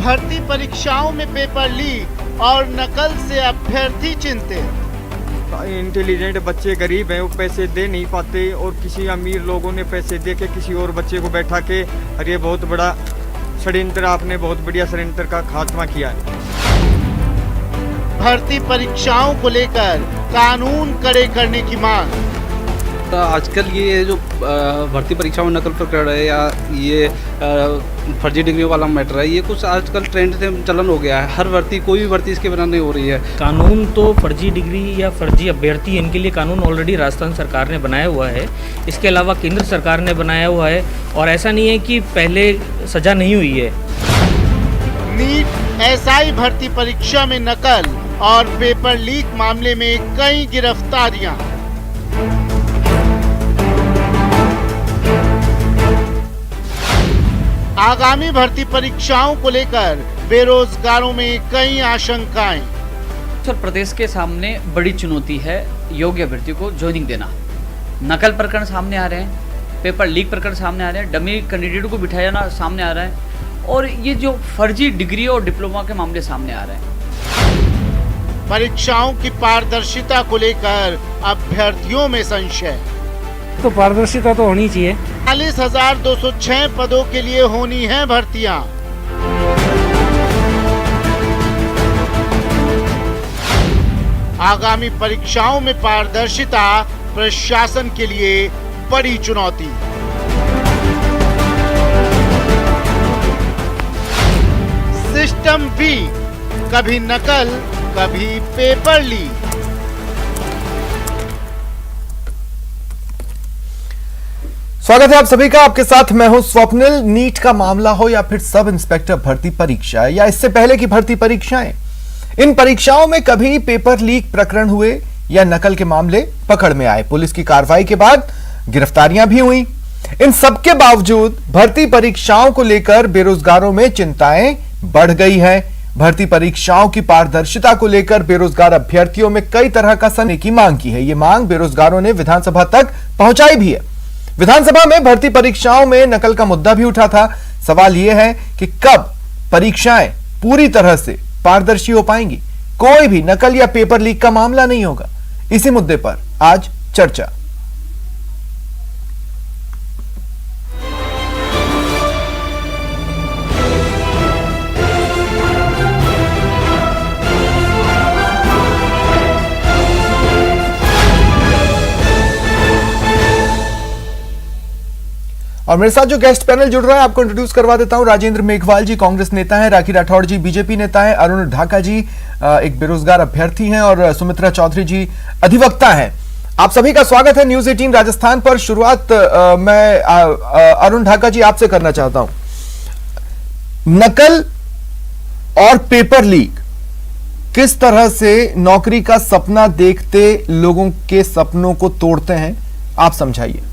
भर्ती परीक्षाओं में पेपर लीक और नकल से अभ्यर्थी चिंतित। इंटेलिजेंट बच्चे गरीब हैं, वो पैसे दे नहीं पाते और किसी अमीर लोगों ने पैसे दे के किसी और बच्चे को बैठा के, और ये बहुत बड़ा षड्यंत्र, आपने बहुत बढ़िया षड्यंत्र का खात्मा किया है। भर्ती परीक्षाओं को लेकर कानून कड़े करने की मांग। तो आजकल ये जो भर्ती परीक्षाओं में नकल प्रकरण है या ये फर्जी डिग्री वाला मैटर है, ये कुछ आजकल ट्रेंड से चलन हो गया है। हर भर्ती, कोई भी भर्ती इसके बिना नहीं हो रही है। कानून तो फर्जी डिग्री या फर्जी अभ्यर्थी, इनके लिए कानून ऑलरेडी राजस्थान सरकार ने बनाया हुआ है। इसके अलावा केंद्र सरकार ने बनाया हुआ है और ऐसा नहीं है कि पहले सजा नहीं हुई है। नीट एसआई भर्ती परीक्षा में नकल और पेपर लीक मामले में कई गिरफ्तारियां। आगामी भर्ती परीक्षाओं को लेकर बेरोजगारों में कई आशंकाएं। उत्तर प्रदेश के सामने बड़ी चुनौती है योग्य अभ्यर्थी को ज्वाइनिंग देना। नकल प्रकरण सामने आ रहे हैं, पेपर लीक प्रकरण सामने आ रहे हैं, डमी कैंडिडेट को बिठाया जाना सामने आ रहा है और ये जो फर्जी डिग्री और डिप्लोमा के मामले सामने आ रहे हैं। परीक्षाओं की पारदर्शिता को लेकर अभ्यर्थियों में संशय। तो पारदर्शिता तो होनी चाहिए। 40,206 पदों के लिए होनी है भर्तियां। आगामी परीक्षाओं में पारदर्शिता प्रशासन के लिए बड़ी चुनौती। सिस्टम वीक, कभी नकल कभी पेपर लीक। स्वागत है आप सभी का, आपके साथ मैं हूं स्वप्निल। नीट का मामला हो या फिर सब इंस्पेक्टर भर्ती परीक्षा या इससे पहले की भर्ती परीक्षाएं, इन परीक्षाओं में कभी पेपर लीक प्रकरण हुए या नकल के मामले पकड़ में आए। पुलिस की कार्रवाई के बाद गिरफ्तारियां भी हुई। इन सबके बावजूद भर्ती परीक्षाओं को लेकर बेरोजगारों में चिंताएं बढ़ गई है। भर्ती परीक्षाओं की पारदर्शिता को लेकर बेरोजगार अभ्यर्थियों में कई तरह का सने की मांग की है। ये मांग बेरोजगारों ने विधानसभा तक पहुंचाई भी है। विधानसभा में भर्ती परीक्षाओं में नकल का मुद्दा भी उठा था। सवाल यह है कि कब परीक्षाएं पूरी तरह से पारदर्शी हो पाएंगी, कोई भी नकल या पेपर लीक का मामला नहीं होगा। इसी मुद्दे पर आज चर्चा। और मेरे साथ जो गेस्ट पैनल जुड़ रहा है आपको इंट्रोड्यूस करवा देता हूं। राजेंद्र मेघवाल जी कांग्रेस नेता हैं, राखी राठौड़ जी बीजेपी नेता हैं, अरुण ढाका जी एक बेरोजगार अभ्यर्थी हैं और सुमित्रा चौधरी जी अधिवक्ता हैं। आप सभी का स्वागत है न्यूज 18 राजस्थान पर। शुरुआत मैं अरुण ढाका जी आपसे करना चाहता हूं। नकल और पेपर लीक किस तरह से नौकरी का सपना देखते लोगों के सपनों को तोड़ते हैं, आप समझाइए।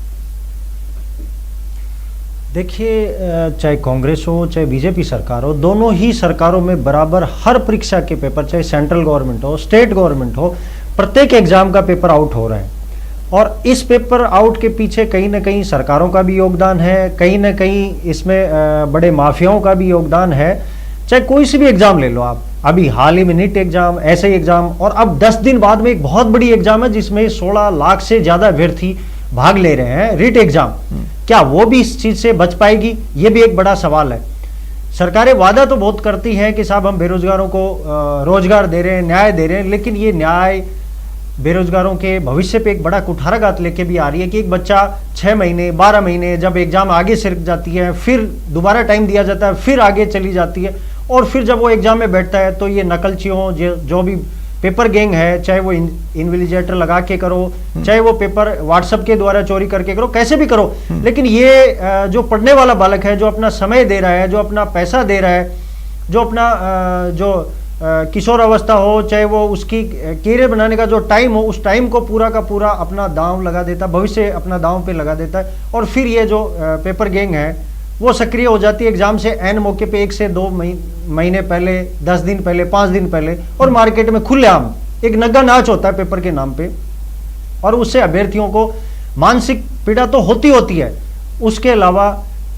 देखिए, चाहे कांग्रेस हो चाहे बीजेपी सरकार हो, दोनों ही सरकारों में बराबर हर परीक्षा के पेपर, चाहे सेंट्रल गवर्नमेंट हो स्टेट गवर्नमेंट हो, प्रत्येक एग्जाम का पेपर आउट हो रहा है। और इस पेपर आउट के पीछे कहीं ना कहीं सरकारों का भी योगदान है, कहीं ना कहीं इसमें बड़े माफियाओं का भी योगदान है। चाहे कोई सी भी एग्जाम ले लो आप, अभी हाल ही में नीट एग्जाम, ऐसे एग्जाम, और अब 10 दिन बाद में एक बहुत बड़ी एग्जाम है जिसमें 16 लाख से ज्यादा अभ्यर्थी भाग ले रहे हैं, रीट एग्जाम। क्या वो भी इस चीज से बच पाएगी, ये भी एक बड़ा सवाल है। सरकारें वादा तो बहुत करती हैं कि साहब हम बेरोजगारों को रोजगार दे रहे हैं, न्याय दे रहे हैं, लेकिन ये न्याय बेरोजगारों के भविष्य पे एक बड़ा कुठाराघात लेके भी आ रही है कि एक बच्चा 6 महीने 12 महीने जब एग्जाम आगे सरक जाती है, फिर दोबारा टाइम दिया जाता है, फिर आगे चली जाती है, और फिर जब वो एग्जाम में बैठता है तो ये नकलचियों जो भी पेपर गैंग है, चाहे वो इन्विजिलेटर लगा के करो, चाहे वो पेपर व्हाट्सएप के द्वारा चोरी करके करो, कैसे भी करो, लेकिन ये जो पढ़ने वाला बालक है, जो अपना समय दे रहा है, जो अपना पैसा दे रहा है, जो अपना जो किशोर अवस्था हो, चाहे वो उसकी कैरियर बनाने का जो टाइम हो, उस टाइम को पूरा का पूरा अपना दांव लगा देता है, भविष्य अपना दांव पे लगा देता है। और फिर ये जो पेपर गैंग है वो सक्रिय हो जाती है एग्जाम से एन मौके पे 1 से 2 महीने पहले, 10 दिन पहले, 5 दिन पहले, और मार्केट में खुलेआम एक नग्गा नाच होता है पेपर के नाम पे। और उससे अभ्यर्थियों को मानसिक पीड़ा तो होती है, उसके अलावा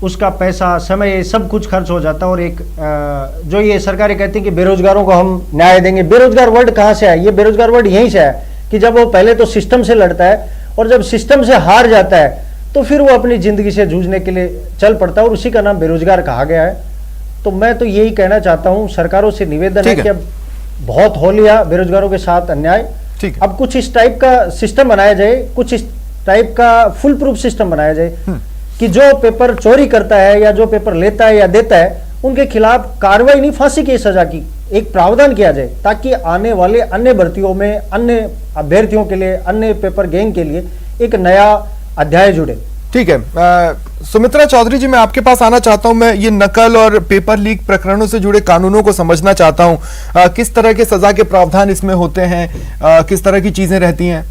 उसका पैसा, समय, सब कुछ खर्च हो जाता है। और एक जो ये सरकारें कहती हैं कि बेरोजगारों को हम न्याय देंगे, बेरोजगार वर्ड कहाँ से आया? ये बेरोजगार वर्ड यहीं से आया कि जब वो पहले तो सिस्टम से लड़ता है और जब सिस्टम से हार जाता है तो फिर वो अपनी जिंदगी से जूझने के लिए चल पड़ता है और उसी का नाम बेरोजगार कहा गया है। तो मैं तो यही कहना चाहता हूँ, सरकारों से निवेदन है कि अब बहुत हो लिया बेरोजगारों के साथ अन्याय, अब कुछ इस टाइप का सिस्टम बनाया जाए, कुछ इस टाइप का फुल प्रूफ सिस्टम बनाया जाए कि जो पेपर चोरी करता है या जो पेपर लेता है या देता है उनके खिलाफ कार्रवाई नहीं, फांसी की सजा की एक प्रावधान किया जाए, ताकि आने वाले अन्य भर्तियों में, अन्य अभ्यर्थियों के लिए, अन्य पेपर गैंग के लिए एक नया अध्याय जुड़े। ठीक है, सुमित्रा चौधरी जी, मैं आपके पास आना चाहता हूं। मैं ये नकल और पेपर लीक प्रकरणों से जुड़े कानूनों को समझना चाहता हूं। किस तरह के सजा के प्रावधान इसमें होते हैं, किस तरह की चीजें रहती हैं?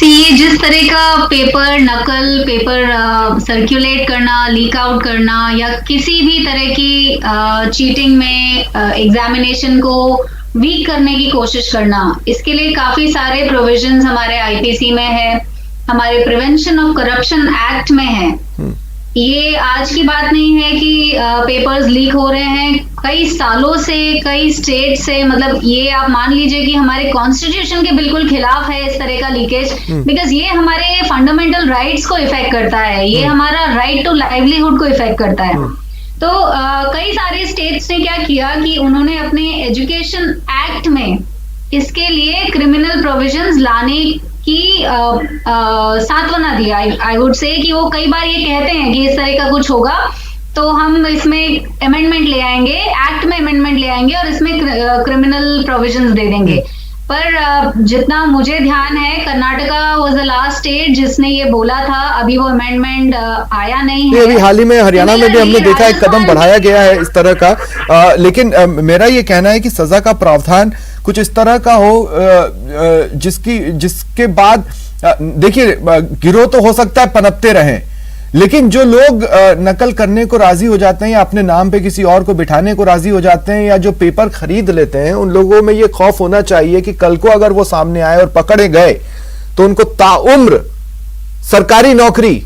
ये जिस तरह का पेपर नकल, पेपर सर्कुलेट करना, लीक आउट करना या किसी भी तरह की चीटिंग में एग्जामिनेशन को वीक करने की कोशिश करना, इसके लिए काफी सारे प्रोविजंस हमारे आईपीसी में है, हमारे प्रिवेंशन ऑफ करप्शन एक्ट में है। ये आज की बात नहीं है कि पेपर्स लीक हो रहे हैं, कई सालों से, कई स्टेट से, मतलब ये आप मान लीजिए कि हमारे कॉन्स्टिट्यूशन के बिल्कुल खिलाफ है इस तरह का लीकेज, बिकॉज ये हमारे फंडामेंटल राइट्स को इफेक्ट करता है, ये हमारा राइट टू लाइवलीहुड को इफेक्ट करता है। तो कई सारे स्टेट्स ने क्या किया कि उन्होंने अपने एजुकेशन एक्ट में इसके लिए क्रिमिनल प्रोविजंस लाने की सांत्वना दिया। आई वुड से कि वो कई बार ये कहते हैं कि इस तरह का कुछ होगा तो हम इसमें अमेंडमेंट ले आएंगे, एक्ट में अमेंडमेंट ले आएंगे और इसमें क्रिमिनल प्रोविजंस दे देंगे। पर जितना मुझे ध्यान है, Karnataka was the last state जिसने ये बोला था, अभी वो अमेंडमेंट आया नहीं है। अभी हाल ही में हरियाणा में भी हमने देखा एक कदम बढ़ाया गया है इस तरह का, लेकिन मेरा ये कहना है कि सजा का प्रावधान कुछ इस तरह का हो जिसके बाद देखिए, गिरोह तो हो सकता है पनपते रहें, लेकिन जो लोग नकल करने को राजी हो जाते हैं या अपने नाम पे किसी और को बिठाने को राजी हो जाते हैं या जो पेपर खरीद लेते हैं, उन लोगों में ये खौफ होना चाहिए कि कल को अगर वो सामने आए और पकड़े गए तो उनको ताउम्र सरकारी नौकरी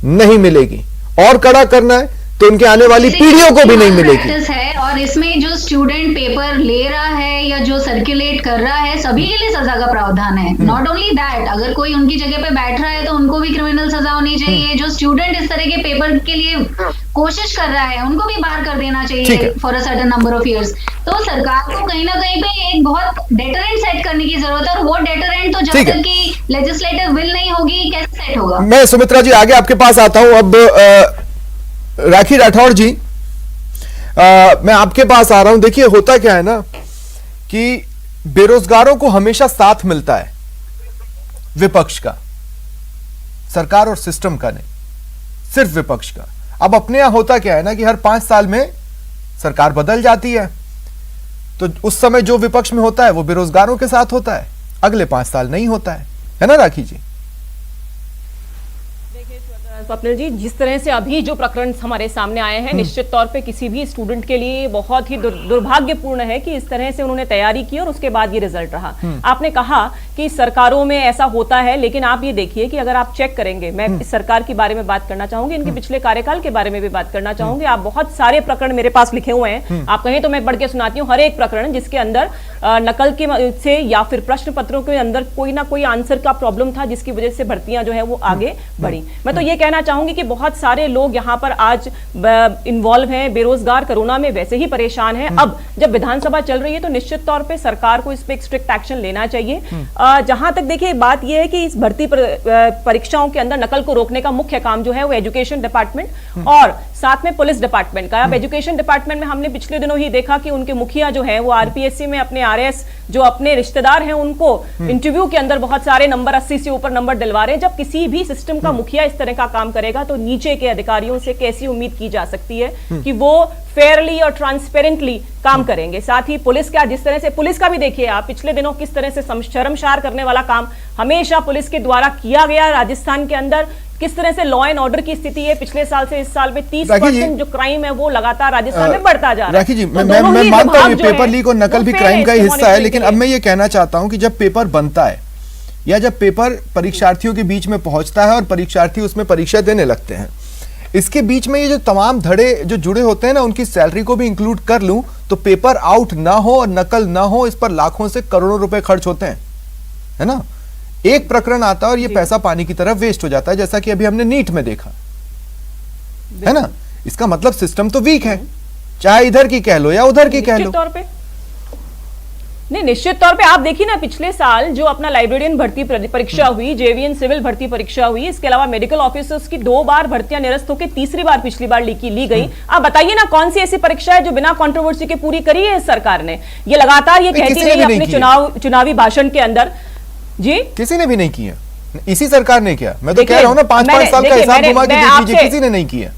नहीं मिलेगी, और कड़ा करना है तो उनके आने वाली पीढ़ियों को भी नहीं मिलेगी। है और इसमें जो स्टूडेंट पेपर ले रहा है या जो सर्कुलेट कर रहा है, सभी के लिए सजा का प्रावधान है। नॉट ओनली दैट, अगर कोई उनकी जगह पे बैठ रहा है तो उनको भी क्रिमिनल सजा होनी चाहिए। जो स्टूडेंट इस तरह के पेपर के लिए कोशिश कर रहा है उनको भी बाहर कर देना चाहिए for a certain number of years. तो सरकार को कहीं ना कहीं पे एक बहुत डेटरेंट सेट करने की जरूरत है, और वो डेटरेंट तो जब तक की लेजिस्लेटिव विल नहीं होगी कैसे सेट होगा। मैं सुमित्रा जी आगे आपके पास आता हूं। अब राखी राठौड़ जी, मैं आपके पास आ रहा हूं। देखिए, होता क्या है ना कि बेरोजगारों को हमेशा साथ मिलता है विपक्ष का, सरकार और सिस्टम का नहीं, सिर्फ विपक्ष का। अब अपने यहां होता क्या है ना कि हर 5 साल में सरकार बदल जाती है, तो उस समय जो विपक्ष में होता है वो बेरोजगारों के साथ होता है, अगले 5 साल नहीं होता है ना राखी जी? स्वप्निल जी, जिस तरह से अभी जो प्रकरण हमारे सामने आए हैं, निश्चित तौर पे किसी भी स्टूडेंट के लिए बहुत ही दुर्भाग्यपूर्ण है कि इस तरह से उन्होंने तैयारी की और उसके बाद ये रिजल्ट रहा। आपने कहा कि सरकारों में ऐसा होता है, लेकिन आप ये देखिए कि अगर आप चेक करेंगे, मैं इस सरकार के बारे में बात करना चाहूंगी, इनके पिछले कार्यकाल के बारे में भी बात करना चाहूंगी। आप बहुत सारे प्रकरण मेरे पास लिखे हुए हैं, आप कहें तो मैं पढ़ के सुनाती हूँ। हर एक प्रकरण जिसके अंदर नकल के से या फिर प्रश्न पत्रों के अंदर कोई ना कोई आंसर का प्रॉब्लम था, जिसकी वजह से भर्तियां जो है वो आगे बढ़ी। मैं तो ये कहना चाहूंगी कि बहुत सारे लोग यहाँ पर आज इन्वॉल्व हैं, बेरोजगार, कोरोना में वैसे ही परेशान हैं। अब जब विधानसभा चल रही है तो निश्चित तौर पे सरकार को इस पे एक स्ट्रिक्ट एक्शन लेना चाहिए। जहां तक देखिए बात यह है कि इस भर्ती परीक्षाओं के अंदर नकल को रोकने का मुख्य काम जो है वो एजुकेशन डिपार्टमेंट और साथ में पुलिस डिपार्टमेंट का। अब एजुकेशन डिपार्टमेंट में हमने पिछले दिनों ही देखा कि उनके मुखिया जो है वो आरपीएससी में अपने आरएस जो अपने रिश्तेदार हैं उनको इंटरव्यू के अंदर बहुत सारे नंबर 80 से ऊपर नंबर दिलवा रहे हैं। जब किसी भी सिस्टम का मुखिया इस तरह का काम करेगा तो नीचे के अधिकारियों से कैसी उम्मीद की जा सकती है कि वो फेयरली और ट्रांसपेरेंटली काम करेंगे। साथ ही पुलिस का, जिस तरह से पुलिस का भी देखिए आप पिछले दिनों किस तरह से शर्मसार करने वाला काम हमेशा पुलिस के द्वारा किया गया। राजस्थान के अंदर किस तरह से लॉ एंड ऑर्डर की स्थिति है, पिछले साल से इस साल में 30% जो क्राइम है वो लगातार राजस्थान में बढ़ता जा रहा है। राखी जी, मैं मानता हूं पेपर लीक और नकल भी क्राइम का ही हिस्सा है, लेकिन अब मैं ये कहना चाहता हूं कि जब पेपर बनता है, या जब पेपर परीक्षार्थियों के बीच में पहुंचता है और परीक्षार्थी उसमें परीक्षा देने लगते हैं, इसके बीच में ये जो तमाम धड़े जो जुड़े होते हैं ना, उनकी सैलरी को भी इंक्लूड कर लूं तो पेपर आउट ना हो और नकल ना हो, इस पर लाखों से करोड़ों रुपए खर्च होते हैं, है ना। एक प्रकरण आता है और ये पैसा पानी की तरफ वेस्ट हो जाता है, जैसा कि अभी हमने नीट में देखा, है ना। इसका मतलब सिस्टम तो वीक है, चाहे इधर की कह लो या उधर की कह लो। तौर पे नहीं, निश्चित तौर पे आप देखिए ना, पिछले साल जो अपना लाइब्रेरियन भर्ती परीक्षा हुई, जेवीएन सिविल भर्ती परीक्षा हुई, इसके अलावा मेडिकल ऑफिसर्स की 2 बार भर्तियां निरस्त होकर तीसरी बार पिछली बार ली गई। आप बताइए ना कौन सी ऐसी परीक्षा है जो बिना कंट्रोवर्सी के पूरी करी है इस सरकार ने। ये लगातार ये कहती रही अपने चुनावी भाषण के अंदर। जी, किसी ने भी नहीं किया, इसी सरकार ने किया। मैं तो कह रहा हूं ना, 5-5 साल का हिसाब घुमा के देख लीजिए, किसी ने नहीं किया।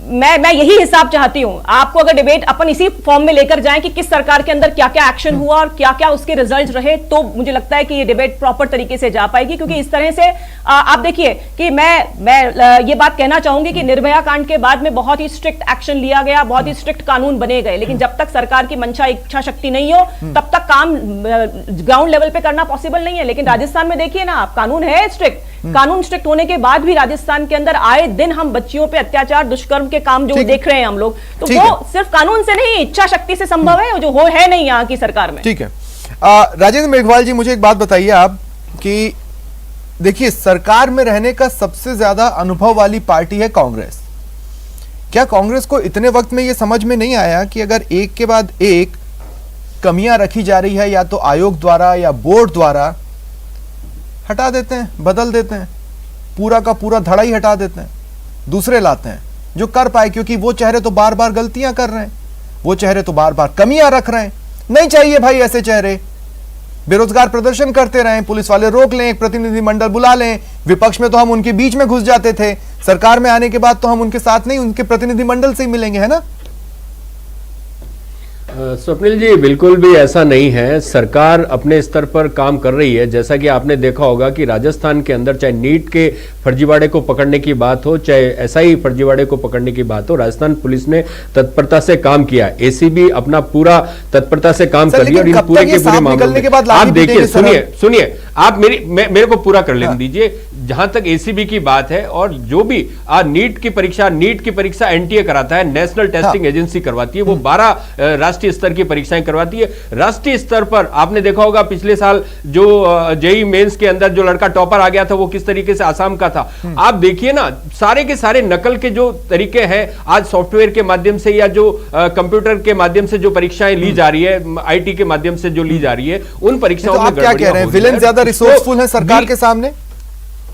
मैं यही हिसाब चाहती हूं। आपको अगर डिबेट अपन इसी फॉर्म में लेकर जाएं कि किस सरकार के अंदर क्या क्या एक्शन हुआ और क्या क्या उसके रिजल्ट रहे, तो मुझे लगता है कि ये डिबेट प्रॉपर तरीके से जा पाएगी। क्योंकि इस तरह से आप देखिए कि मैं ये बात कहना चाहूंगी कि निर्भया कांड के बाद में बहुत ही स्ट्रिक्ट एक्शन लिया गया, बहुत ही स्ट्रिक्ट कानून बने गए, लेकिन जब तक सरकार की मंशा इच्छा शक्ति नहीं हो तब तक काम ग्राउंड लेवल पे करना पॉसिबल नहीं है। लेकिन राजस्थान में देखिए ना आप, कानून है स्ट्रिक्ट, कानून स्ट्रिक्ट होने के बाद भी राजस्थान के अंदर आए दिन हम बच्चियों पे अत्याचार, दुष्कर्म के काम जो देख रहे हैं हम लोग, तो वो सिर्फ कानून से नहीं, इच्छा शक्ति से संभव है, जो हो है नहीं यहाँ की सरकार में। ठीक है। राजेंद्र मेघवाल जी, मुझे एक बात बताइए आप कि देखिए, सरकार में रहने का सबसे ज्यादा अनुभव वाली पार्टी है कांग्रेस। क्या कांग्रेस को इतने वक्त में यह समझ में नहीं आया कि अगर एक के बाद एक कमियां रखी जा रही है, या तो आयोग द्वारा या बोर्ड द्वारा, हटा देते हैं, बदल देते हैं, पूरा का पूरा धड़ा ही हटा देते हैं, दूसरे लाते हैं जो कर पाए। क्योंकि वो चेहरे तो बार बार गलतियां कर रहे हैं, वो चेहरे तो बार बार कमियां रख रहे हैं। नहीं चाहिए भाई ऐसे चेहरे। बेरोजगार प्रदर्शन करते रहें, पुलिस वाले रोक लें, एक प्रतिनिधि मंडल बुला लें। विपक्ष में तो हम उनके बीच में घुस जाते थे, सरकार में आने के बाद तो हम उनके साथ नहीं, उनके प्रतिनिधि मंडल से ही मिलेंगे, है ना। स्वप्निल जी, बिल्कुल भी ऐसा नहीं है। सरकार अपने स्तर पर काम कर रही है। जैसा कि आपने देखा होगा कि राजस्थान के अंदर चाहे नीट के फर्जीवाड़े को पकड़ने की बात हो, चाहे एसआई फर्जीवाड़े को पकड़ने की बात हो, राजस्थान पुलिस ने तत्परता से काम किया। एसीबी अपना पूरा तत्परता से काम कर रही है। और इन पूरे के पूरे मामलों में आप देखिए, सुनिए आप मेरे को पूरा कर लेने दीजिए। जहां तक एसीबी की बात है, और जो भी नीट की परीक्षा एनटीए कराता है, नेशनल टेस्टिंग एजेंसी करवाती है, वो 12 राष्ट्रीय स्तर की परीक्षाएं करवाती है। राष्ट्रीय स्तर पर आपने देखा होगा पिछले साल जो जेईई मेंस के अंदर जो लड़का टॉपर आ गया था, वो किस तरीके से आसाम का था। आप देखिए ना, सारे के सारे नकल के जो तरीके हैं, आज सॉफ्टवेयर के माध्यम से या जो कंप्यूटर के माध्यम से जो परीक्षाएं ली जा रही है, आईटी के माध्यम से जो ली जा रही है, उन परीक्षाओं में क्या कह रहे हैं, विलेन ज्यादा रिसोर्सफुल है सरकार के सामने?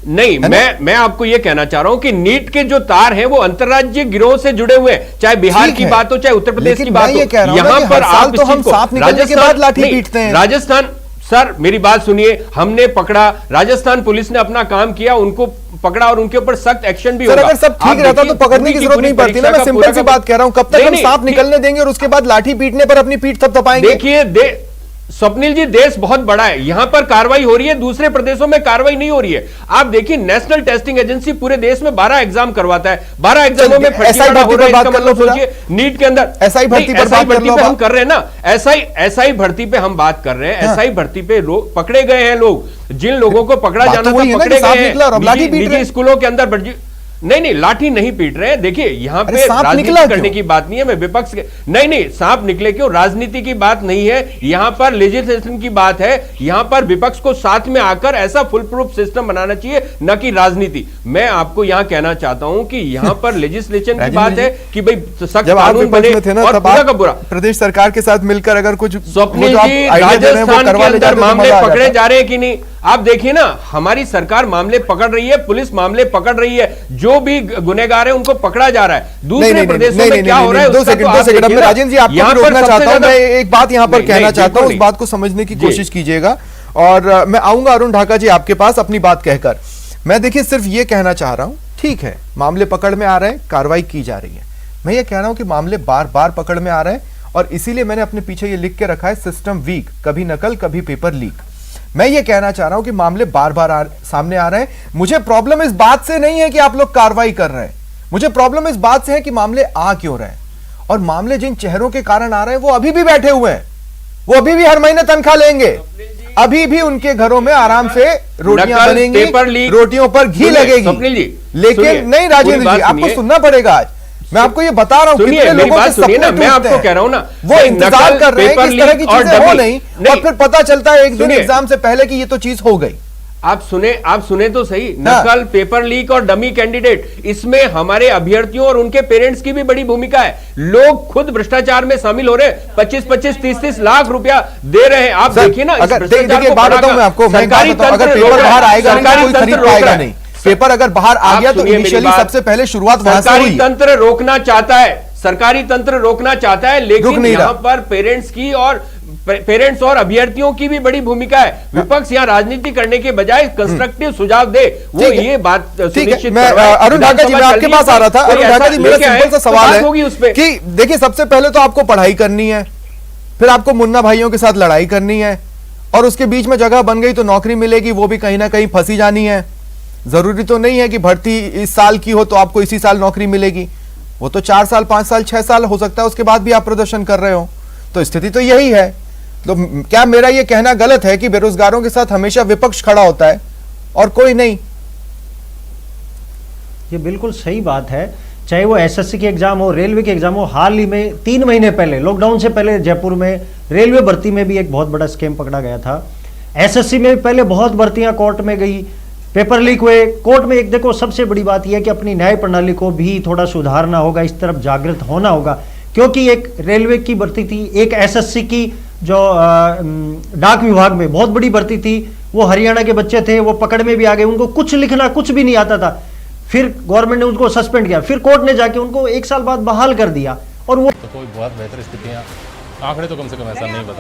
नहीं, मैं आपको यह कहना चाह रहा हूं कि नीट के जो तार हैं वो अंतरराज्यीय गिरोह से जुड़े हुए हैं। चाहे बिहार की बात हो, चाहे उत्तर प्रदेश की बात हो, यहां पर आप तो हम साफ निकलने के बाद लाठी पीटते हैं। राजस्थान, सर मेरी बात सुनिए, हमने पकड़ा, राजस्थान पुलिस ने अपना काम किया, उनको पकड़ा और उनके ऊपर सख्त एक्शन भी होगा। अगर सब ठीक रहता तो पकड़ने की जरूरत नहीं पड़ती ना। मैं सिंपल सी बात कह रहा हूं, कब तक हम साफ निकलने देंगे और उसके बाद लाठी पीटने पर अपनी पीठ थपथपाएंगे? देखिए स्वप्निल जी, देश बहुत बड़ा है, यहां पर कार्रवाई हो रही है, दूसरे प्रदेशों में कार्रवाई नहीं हो रही है। आप देखिए, नेशनल टेस्टिंग एजेंसी पूरे देश में 12 एग्जाम करवाता है, 12 एग्जामों में फर्जीवाड़ा हो रहा है। इसका मतलब सोचिए, नीट के अंदर एसआई भर्ती पर हम कर रहे हैं ना, एसआई भर्ती पे हम बात कर रहे हैं। एसआई भर्ती पे पकड़े गए हैं लोग, जिन लोगों को पकड़ा जाना था पकड़े गए हैं। निजी स्कूलों के अंदर नहीं, लाठी नहीं पीट रहे हैं। देखिए, यहां पे राजनीति करने की बात नहीं है, मैं विपक्ष के नहीं, सांप निकले क्यों, राजनीति की बात नहीं है, यहां पर लेजिस्लेशन की बात है। यहां पर विपक्ष को साथ में आकर ऐसा फुल प्रूफ सिस्टम बनाना चाहिए, न कि राजनीति। मैं आपको यहां कहना चाहता हूं कि यहां पर लेजिस्लेशन की बात है कि भाई सख्त कानून बने और पूरा का पूरा प्रदेश सरकार के साथ मिलकर अगर कुछ स्वप्निल जी, राजस्थान के अंदर मामले पकड़े जा रहे हैं कि नहीं, आप देखिए ना, हमारी सरकार मामले पकड़ रही है, पुलिस मामले पकड़ रही है, जो भी गुनहगार है उनको पकड़ा जा रहा है। दूसरे प्रदेशों में क्या हो रहा है? 2 सेकंड राजेंद्र जी, आपको रोकना चाहता हूं, मैं एक बात यहां पर कहना चाहता हूं, उस बात को समझने की कोशिश कीजिएगा और मैं आऊंगा अरुण ढाका जी आपके पास अपनी बात कहकर। मैं देखिए सिर्फ ये कहना चाह रहा हूं, ठीक है मामले पकड़ में आ रहे हैं, कार्रवाई की जा रही है। मैं ये कह रहा हूं कि मामले बार बार पकड़ में आ रहे हैं और इसीलिए मैंने अपने पीछे ये लिख के रखा है, सिस्टम वीक, कभी नकल कभी पेपर लीक। मैं ये कहना चाह रहा हूं कि मामले बार बार सामने आ रहे हैं। मुझे प्रॉब्लम इस बात से नहीं है कि आप लोग कार्रवाई कर रहे हैं, मुझे प्रॉब्लम इस बात से है कि मामले आ क्यों रहे हैं। और मामले जिन चेहरों के कारण आ रहे हैं वो अभी भी बैठे हुए हैं, वो अभी भी हर महीने तनख्वाह लेंगे, अभी भी उनके घरों में आराम से रोटियां नकल, बनेंगी, पेपर लीक, रोटियों पर घी सुनिए, लगेगी। स्वप्निल जी, लेकिन सुनिए, नहीं राजेंद्र जी, आपको सुनना पड़ेगा। आज मैं आपको ये बता रहा हूं, सुनिए, कितने मेरी लोगों बात के सुनिए सपने ना, मैं टूटते आपको हैं। कह रहा हूं ना, वो कि इंतजार नकल, कर रहे हैं कि पेपर इस तरह की लीक और चीजें हो डमी- नहीं, नहीं। और फिर पता चलता है एक दिन सुनिए। एग्जाम से पहले कि ये तो चीज हो गई। आप सुने तो सही। नकल, पेपर लीक और डमी कैंडिडेट, इसमें हमारे अभ्यर्थियों और उनके पेरेंट्स की भी बड़ी भूमिका है। लोग खुद भ्रष्टाचार में शामिल हो रहे हैं, 25-25, 30-30 लाख रुपया दे रहे हैं। आप देखिए ना, अगर देखिए बात बताऊं मैं आपको, मैं बात बताऊं, अगर पेपर बाहर आएगा नहीं तो कोई खरीद पाएगा नहीं। पेपर अगर बाहर आ गया तो इनिशियली सबसे पहले शुरुआत वहां से हुई। सरकारी तंत्र रोकना चाहता है, सरकारी तंत्र रोकना चाहता है, लेकिन यहां पर पेरेंट्स और अभ्यर्थियों की भी बड़ी भूमिका है। विपक्ष यहाँ राजनीति करने के बजाय कंस्ट्रक्टिव सुझाव दे, वो ये बात सुनिश्चित मैं अरुण ढाका जी, मैं आपके पास आ रहा था। अरुण ढाका जी, मेरा सिंपल सा सवाल है कि देखिए, सबसे पहले तो आपको पढ़ाई करनी है, फिर आपको मुन्ना भाइयों के साथ लड़ाई करनी है, और उसके बीच में जगह बन गई तो नौकरी मिलेगी, वो भी कहीं ना कहीं फंसी जानी है। जरूरी तो नहीं है कि भर्ती इस साल की हो तो आपको इसी साल नौकरी मिलेगी, वो तो 4 साल 5 साल 6 साल हो सकता है, उसके बाद भी आप प्रदर्शन कर रहे हो। तो स्थिति तो यही है। तो क्या मेरा ये कहना गलत है कि बेरोजगारों के साथ हमेशा विपक्ष खड़ा होता है और कोई नहीं? ये बिल्कुल सही बात है। चाहे वो एसएससी के एग्जाम हो, रेलवे के एग्जाम हो, हाल ही में 3 महीने पहले, लॉकडाउन से पहले जयपुर में रेलवे भर्ती में भी एक बहुत बड़ा स्कैम पकड़ा गया था। एसएससी में भी पहले बहुत भर्तियां कोर्ट में गई, पेपर लीक हुए कोर्ट में। एक देखो, सबसे बड़ी बात यह है कि अपनी न्याय प्रणाली को भी थोड़ा सुधारना होगा, इस तरफ जागृत होना होगा, क्योंकि एक रेलवे की भर्ती थी, एक एसएससी की जो डाक विभाग में बहुत बड़ी भर्ती थी, वो हरियाणा के बच्चे थे, वो पकड़ में भी आ गए, उनको कुछ लिखना कुछ भी नहीं आता था। फिर गवर्नमेंट ने उनको सस्पेंड किया, फिर कोर्ट ने जाके उनको 1 साल बाद बहाल कर दिया, और वो तो कोई बहुत बेहतर स्थितियां आंकड़े तो कम से कम ऐसा नहीं बता